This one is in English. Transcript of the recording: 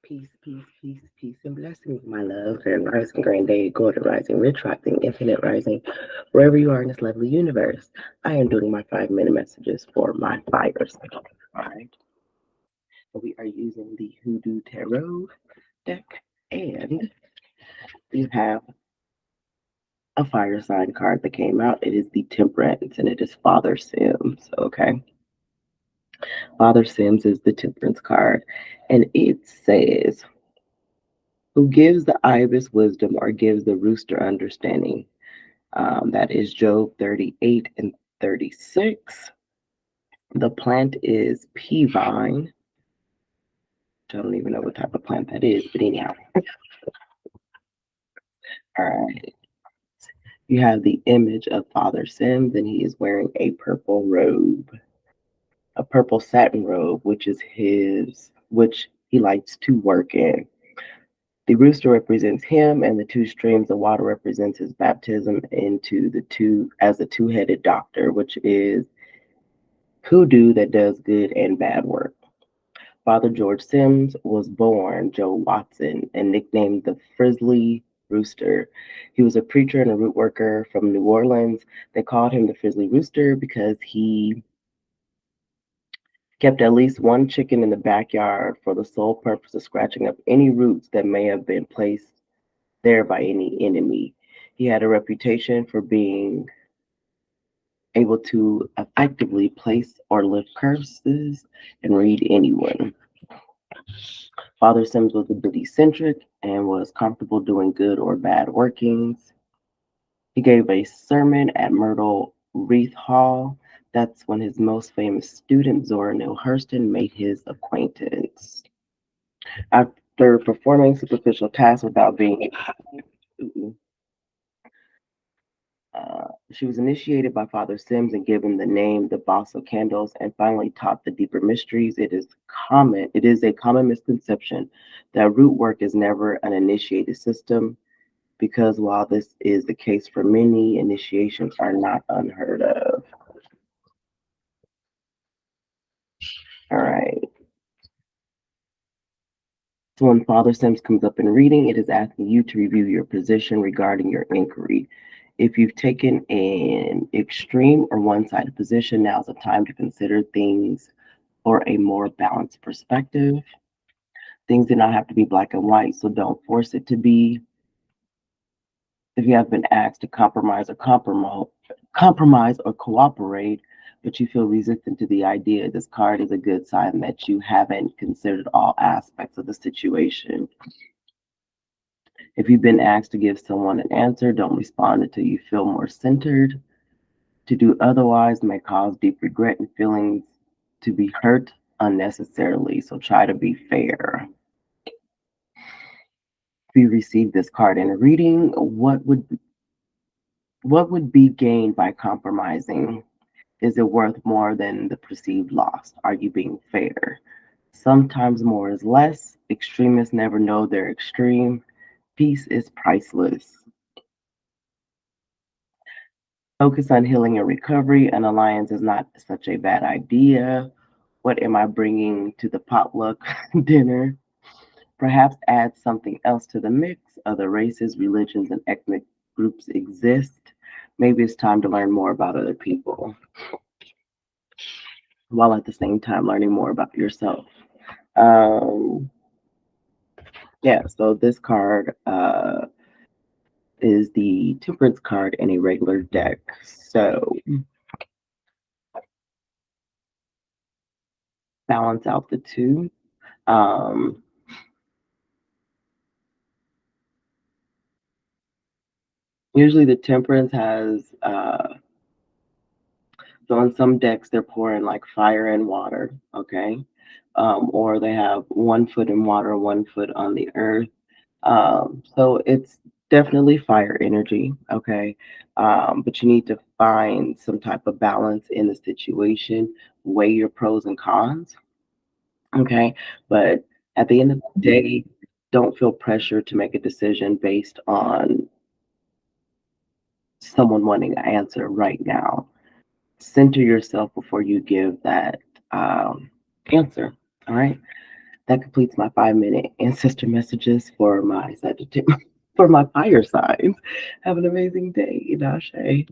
Peace, peace, peace, peace, and blessings, my love. Grand rising, grand day, golden rising, rich rising, infinite rising, wherever you are in this lovely universe. I am doing my 5 minute messages for my fire sign. All right. So we are using the Hoodoo Tarot deck, and we have a fire sign card that came out. It is the Temperance, and it is Father Sims. Okay. Father Sims is the Temperance card, and it says, who gives the ibis wisdom or gives the rooster understanding? That is Job 38 and 36. The plant is Peavine. I don't even know what type of plant that is, but anyhow. All right. You have the image of Father Sims, and he is wearing a purple robe, a purple satin robe, which he likes to work in. The rooster represents him, and the two streams of water represents his baptism into as a two-headed doctor, which is hoodoo that does good and bad work. Father George Sims was born Joe Watson and nicknamed the Frizzly Rooster. He was a preacher and a root worker from New Orleans. They called him the Frizzly Rooster because he kept at least one chicken in the backyard for the sole purpose of scratching up any roots that may have been placed there by any enemy. He had a reputation for being able to effectively place or lift curses and read anyone. Father Sims was a bit eccentric and was comfortable doing good or bad workings. He gave a sermon at Myrtle Wreath Hall. That's when his most famous student, Zora Neale Hurston, made his acquaintance. After performing superficial tasks without being she was initiated by Father Sims and given the name the Boss of Candles, and finally taught the deeper mysteries. It is a common misconception that root work is never an initiated system, because while this is the case for many, initiations are not unheard of. All right. So when Father Sims comes up in reading, it is asking you to review your position regarding your inquiry. If you've taken an extreme or one-sided position, now's the time to consider things or a more balanced perspective. Things do not have to be black and white, so don't force it to be. If you have been asked to compromise or cooperate, but you feel resistant to the idea, this card is a good sign that you haven't considered all aspects of the situation. If you've been asked to give someone an answer, don't respond until you feel more centered. To do otherwise may cause deep regret and feelings to be hurt unnecessarily, so try to be fair. If you received this card in a reading, what would be gained by compromising? Is it worth more than the perceived loss? Are you being fair? Sometimes more is less. Extremists never know they're extreme. Peace is priceless. Focus on healing and recovery. An alliance is not such a bad idea. What am I bringing to the potluck dinner? Perhaps add something else to the mix. Other races, religions, and ethnic groups exist. Maybe it's time to learn more about other people, while at the same time learning more about yourself. Yeah, so this card is the Temperance card in a regular deck. So balance out the two. Usually the Temperance has, so on some decks, they're pouring like fire and water, okay? Or they have 1 foot in water, 1 foot on the earth. So it's definitely fire energy, okay? But you need to find some type of balance in the situation, weigh your pros and cons, okay? But at the end of the day, don't feel pressure to make a decision based on someone wanting an answer right now. Center yourself before you give that answer, all right? that completes my 5-minute ancestor messages for my Sagittarius, for my fire signs. Have an amazing day, Nashe.